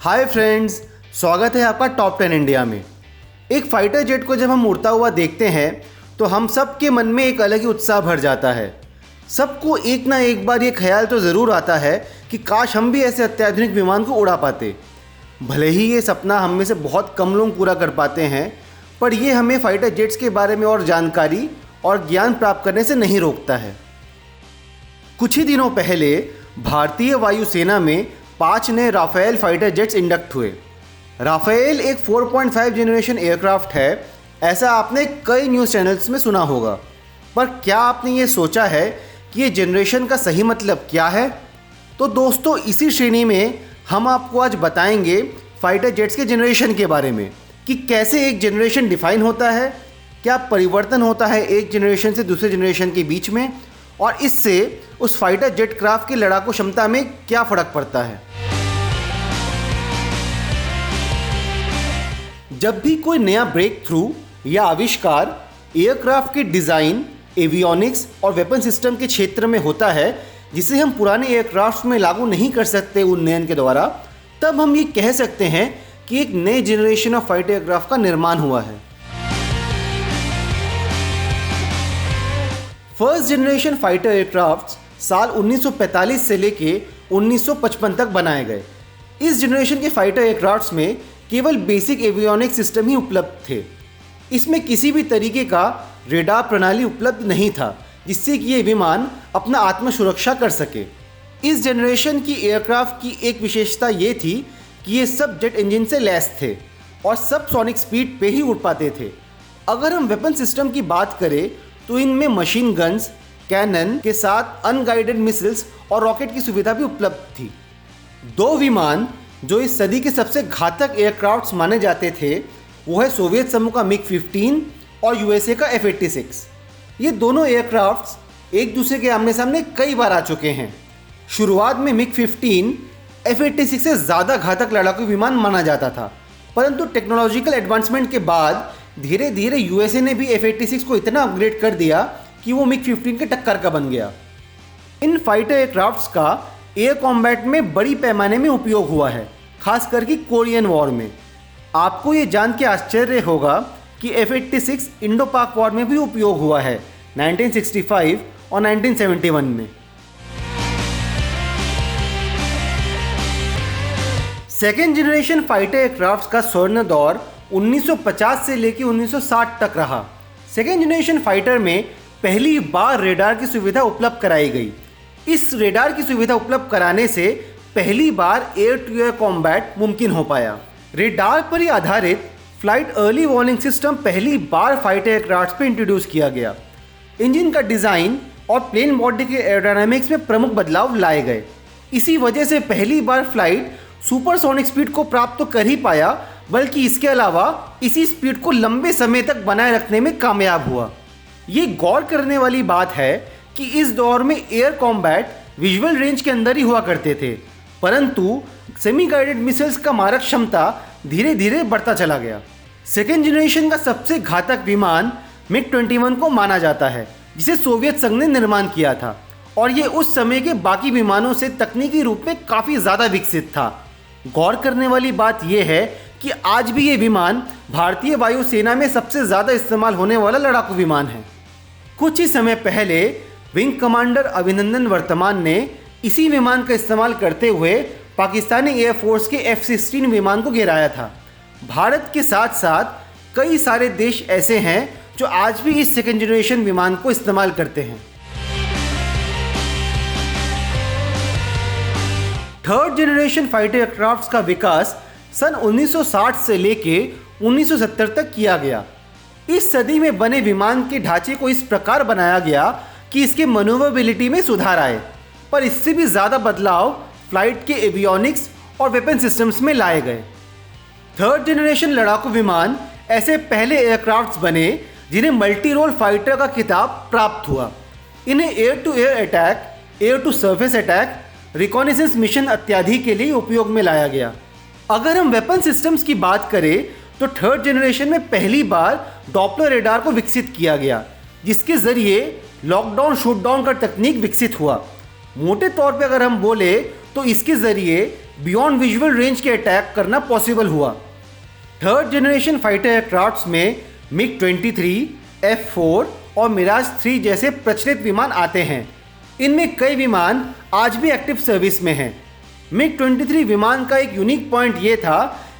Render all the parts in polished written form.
Hi friends, स्वागत है आपका टॉप 10 इंडिया में। एक फाइटर जेट को जब हम उड़ता हुआ देखते हैं तो हम सब के मन में एक अलग ही उत्साह भर जाता है। सबको एक ना एक बार ये ख्याल तो ज़रूर आता है कि काश हम भी ऐसे अत्याधुनिक विमान को उड़ा पाते। भले ही ये सपना हम में से बहुत कम लोग पूरा कर पाते हैं, पर ये हमें फाइटर जेट्स के बारे में और जानकारी और ज्ञान प्राप्त करने से नहीं रोकता है। कुछ ही दिनों पहले भारतीय वायुसेना में 5 नए राफेल फाइटर जेट्स इंडक्ट हुए। राफेल एक 4.5 जनरेशन एयरक्राफ्ट है, ऐसा आपने कई न्यूज़ चैनल्स में सुना होगा। पर क्या आपने ये सोचा है कि ये जनरेशन का सही मतलब क्या है? तो दोस्तों, इसी श्रेणी में हम आपको आज बताएंगे फाइटर जेट्स के जनरेशन के बारे में कि कैसे एक जनरेशन डिफाइन होता है, क्या परिवर्तन होता है एक जनरेशन से दूसरे जनरेशन के बीच में, और इससे उस फाइटर जेट क्राफ्ट की लड़ाकू क्षमता में क्या फ़र्क पड़ता है। जब भी कोई नया ब्रेक थ्रू या आविष्कार एयरक्राफ्ट के डिज़ाइन, एवियोनिक्स और वेपन सिस्टम के क्षेत्र में होता है जिसे हम पुराने एयरक्राफ्ट में लागू नहीं कर सकते उन्नयन के द्वारा, तब हम ये कह सकते हैं कि एक नए जनरेशन ऑफ फाइटर एयरक्राफ्ट का निर्माण हुआ है। फर्स्ट जनरेशन फाइटर एयरक्राफ्ट साल 1945 से लेके 1955 तक बनाए गए। इस जनरेशन के फाइटर एयरक्राफ्ट्स में केवल बेसिक एवियोनिक सिस्टम ही उपलब्ध थे। इसमें किसी भी तरीके का रेडार प्रणाली उपलब्ध नहीं था जिससे कि ये विमान अपना आत्मसुरक्षा कर सके। इस जनरेशन की एयरक्राफ्ट की एक विशेषता ये थी कि ये सब जेट इंजन से लैस थे और सब सोनिक स्पीड पे ही उड़ पाते थे। अगर हम वेपन सिस्टम की बात करें तो इनमें मशीन गन्स, कैनन के साथ अनगाइडेड मिसाइल्स और रॉकेट की सुविधा भी उपलब्ध थी। 2 विमान जो इस सदी के सबसे घातक एयरक्राफ्ट्स माने जाते थे वो है सोवियत समूह का मिग-15 और यूएसए का F-86। ये दोनों एयरक्राफ्ट्स एक दूसरे के आमने सामने कई बार आ चुके हैं। शुरुआत में मिग-15 F-86 से ज़्यादा घातक लड़ाकू विमान माना जाता था, परंतु टेक्नोलॉजिकल एडवांसमेंट के बाद धीरे धीरे यूएसए ने भी F-86 को इतना अपग्रेड कर दिया कि वो मिग-15 के टक्कर का बन गया। इन फाइटर एयरक्राफ्ट्स का एयर कॉम्बैट में बड़ी पैमाने में उपयोग हुआ है, खास करके कोरियन वॉर में। आपको ये जान के आश्चर्य होगा कि F-86 इंडो पाक वॉर में भी उपयोग हुआ है 1965 और 1971 में। सेकेंड जनरेशन फाइटर एयरक्राफ्ट्स का स्वर्ण दौर 1950 से लेकर 1960 तक रहा। सेकेंड जनरेशन फाइटर में पहली बार रेडार की सुविधा उपलब्ध कराई गई। इस रेडार की सुविधा उपलब्ध कराने से पहली बार एयर टू एयर कॉम्बैट मुमकिन हो पाया। रेडार पर ही आधारित फ्लाइट अर्ली वार्निंग सिस्टम पहली बार फाइटर एयरक्राफ्ट पर इंट्रोड्यूस किया गया। इंजन का डिज़ाइन और प्लेन बॉडी के एरोडायनामिक्स में प्रमुख बदलाव लाए गए। इसी वजह से पहली बार फ्लाइट सुपरसोनिक स्पीड को प्राप्त तो कर ही पाया, बल्कि इसके अलावा इसी स्पीड को लंबे समय तक बनाए रखने में कामयाब हुआ। ये गौर करने वाली बात है कि इस दौर में एयर कॉम्बैट विजुअल रेंज के अंदर ही हुआ करते थे, परंतु सेमी गाइडेड मिसाइल्स का मारक क्षमता धीरे धीरे बढ़ता चला गया। सेकेंड जनरेशन का सबसे घातक विमान मिग-21 को माना जाता है, जिसे सोवियत संघ ने निर्माण किया था, और ये उस समय के बाकी विमानों से तकनीकी रूप में काफ़ी ज़्यादा विकसित था। गौर करने वाली बात यह है कि आज भी ये विमान भारतीय वायुसेना में सबसे ज़्यादा इस्तेमाल होने वाला लड़ाकू विमान है। कुछ ही समय पहले विंग कमांडर अभिनंदन वर्तमान ने इसी विमान का इस्तेमाल करते हुए पाकिस्तानी एयरफोर्स के F-16 विमान को गिराया था। भारत के साथ साथ कई सारे देश ऐसे हैं जो आज भी इस सेकेंड जनरेशन विमान को इस्तेमाल करते हैं। थर्ड जनरेशन फाइटर एयरक्राफ्ट्स का विकास सन 1960 से लेके 1970 तक किया गया। इस सदी में बने विमान के ढांचे को इस प्रकार बनाया गया कि इसके मैन्यूवरेबिलिटी में सुधार आए, पर इससे भी ज़्यादा बदलाव फ्लाइट के एवियोनिक्स और वेपन सिस्टम्स में लाए गए। थर्ड जनरेशन लड़ाकू विमान ऐसे पहले एयरक्राफ्ट्स बने जिन्हें मल्टी रोल फाइटर का खिताब प्राप्त हुआ। इन्हें air to air attack, air to surface attack, reconnaissance mission इत्यादि के लिए उपयोग में लाया गया। अगर हम वेपन सिस्टम्स की बात करें तो थर्ड जनरेशन में पहली बार डॉपलर रेडार को विकसित किया गया, जिसके ज़रिए लॉकडाउन शूटडाउन का तकनीक विकसित हुआ। मोटे तौर पे अगर हम बोले तो इसके ज़रिए बियॉन्ड विजुअल रेंज के अटैक करना पॉसिबल हुआ। थर्ड जनरेशन फाइटर एयरक्राफ्ट्स में मिग 23, F4 और मिराज 3 जैसे प्रचलित विमान आते हैं। इनमें कई विमान आज भी एक्टिव सर्विस में हैं। मिग 23 विमान का एक यूनिक पॉइंट ये था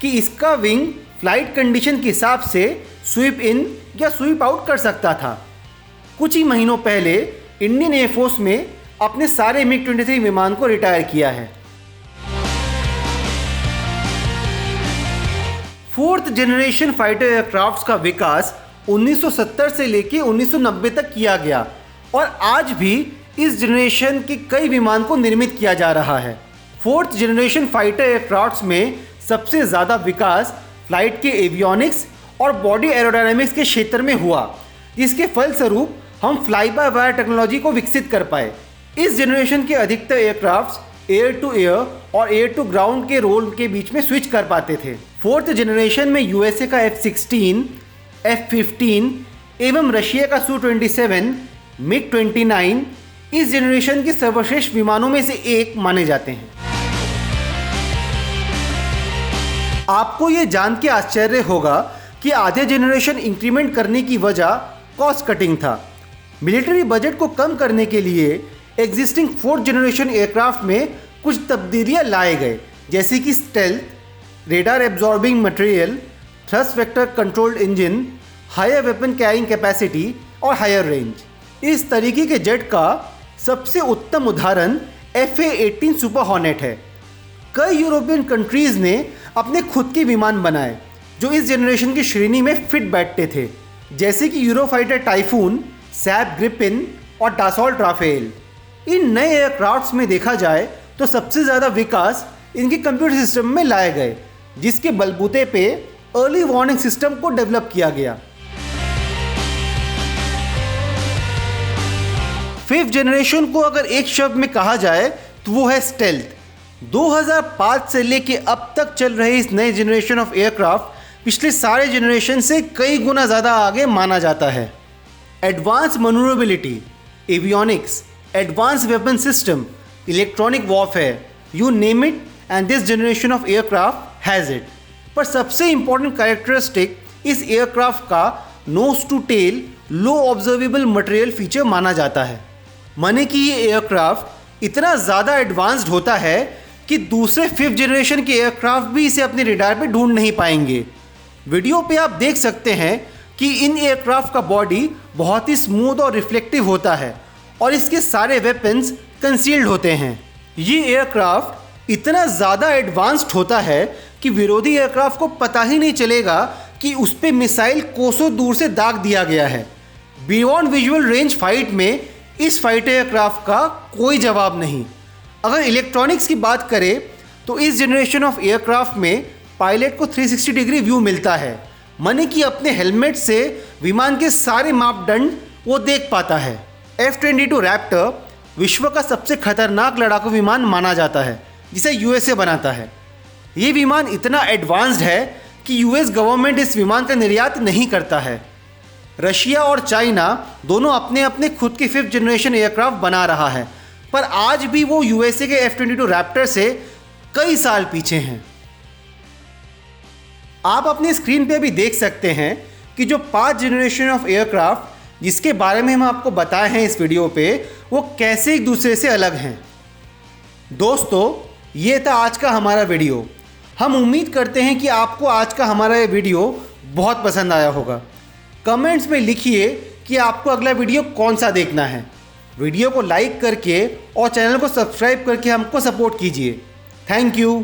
कि इसका विंग फ्लाइट कंडीशन के हिसाब से स्वीप इन या स्वीप आउट कर सकता था। कुछ ही महीनों पहले इंडियन एयरफोर्स में अपने सारे मिग 23 विमान को रिटायर किया है। फोर्थ जनरेशन फाइटर एयरक्राफ्ट्स का विकास 1970 से लेकर 1990 तक किया गया और आज भी इस जनरेशन के कई विमान को निर्मित किया जा रहा है। फोर्थ जनरेशन फाइटर एयरक्राफ्ट्स में सबसे ज़्यादा विकास फ्लाइट के एवियोनिक्स और बॉडी एरोडायनामिक्स के क्षेत्र में हुआ, जिसके फलस्वरूप हम फ्लाई बाय वायर टेक्नोलॉजी को विकसित कर पाए। इस जनरेशन के अधिकतर एयरक्राफ्ट्स एयर टू एयर और एयर टू ग्राउंड के रोल के बीच में स्विच कर पाते थे। फोर्थ जनरेशन में यूएसए का F-16, F-15 एवं रशिया का Su-27, मिग 29 इस जनरेशन के सर्वश्रेष्ठ विमानों में से एक माने जाते हैं। आपको ये जान के आश्चर्य होगा कि आधे जनरेशन इंक्रीमेंट करने की वजह कॉस्ट कटिंग था। मिलिट्री बजट को कम करने के लिए एग्जिस्टिंग फोर्थ जनरेशन एयरक्राफ्ट में कुछ तब्दीलियां लाए गए, जैसे कि stealth, radar absorbing material, thrust vector controlled engine, higher weapon carrying capacity और हायर रेंज। इस तरीके के जेट का सबसे उत्तम उदाहरण FA-18 सुपर हॉर्नेट है। कई यूरोपियन कंट्रीज़ ने अपने खुद के विमान बनाए जो इस जनरेशन की श्रेणी में फिट बैठते थे, जैसे कि यूरोफाइटर टाइफून, सैप ग्रिपिन और डासॉल्ट राफेल। इन नए एयरक्राफ्ट्स में देखा जाए तो सबसे ज़्यादा विकास इनके कंप्यूटर सिस्टम में लाए गए, जिसके बलबूते पे अर्ली वार्निंग सिस्टम को डेवलप किया गया। फिफ्थ जनरेशन को अगर एक शब्द में कहा जाए तो वो है स्टेल्थ। 2005 से लेके अब तक चल रहे इस नए जनरेशन ऑफ एयरक्राफ्ट पिछले सारे जनरेशन से कई गुना ज़्यादा आगे माना जाता है। Advance manoeuvrability, avionics, advance weapon system, electronic warfare, you name it and this generation of aircraft has it. पर सबसे इंपॉर्टेंट कैरेक्टरिस्टिक इस एयरक्राफ्ट का nose to tail low observable material feature माना जाता है। माने कि ये एयरक्राफ्ट इतना ज़्यादा एडवांस्ड होता है कि दूसरे फिफ्थ जनरेशन के एयरक्राफ्ट भी इसे अपने रडार पे ढूंढ नहीं पाएंगे। वीडियो पे आप देख सकते हैं कि इन एयरक्राफ्ट का बॉडी बहुत ही स्मूथ और रिफ्लेक्टिव होता है और इसके सारे वेपन्स कंसील्ड होते हैं। ये एयरक्राफ्ट इतना ज़्यादा एडवांस्ड होता है कि विरोधी एयरक्राफ्ट को पता ही नहीं चलेगा कि उस पर मिसाइल कोसों दूर से दाग दिया गया है। बियॉन्ड विजुअल रेंज फाइट में इस फाइटर एयरक्राफ्ट का कोई जवाब नहीं। अगर इलेक्ट्रॉनिक्स की बात करें तो इस जनरेशन ऑफ एयरक्राफ्ट में पायलट को 360 डिग्री व्यू मिलता है, माने कि अपने हेलमेट से विमान के सारे मापदंड वो देख पाता है। F-22 रैप्टर विश्व का सबसे खतरनाक लड़ाकू विमान माना जाता है, जिसे यूएसए बनाता है। ये विमान इतना एडवांस्ड है कि यूएस गवर्नमेंट इस विमान का निर्यात नहीं करता है। रशिया और चाइना दोनों अपने अपने खुद के फिफ्थ जनरेशन एयरक्राफ्ट बना रहा है, पर आज भी वो यूएसए के F-22 रैप्टर से कई साल पीछे हैं। आप अपनी स्क्रीन पे भी देख सकते हैं कि जो 5 जनरेशन ऑफ एयरक्राफ्ट जिसके बारे में हम आपको बताए हैं इस वीडियो पे, वो कैसे एक दूसरे से अलग हैं। दोस्तों, ये था आज का हमारा वीडियो। हम उम्मीद करते हैं कि आपको आज का हमारा ये वीडियो बहुत पसंद आया होगा। कमेंट्स में लिखिए कि आपको अगला वीडियो कौन सा देखना है। वीडियो को लाइक करके और चैनल को सब्सक्राइब करके हमको सपोर्ट कीजिए। Thank you.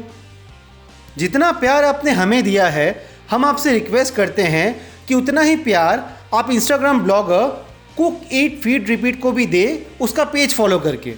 जितना प्यार आपने हमें दिया है, हम आपसे रिक्वेस्ट करते हैं कि उतना ही प्यार आप इंस्टाग्राम ब्लॉगर कुक ईट फीड रिपीट को भी दे, उसका पेज फॉलो करके।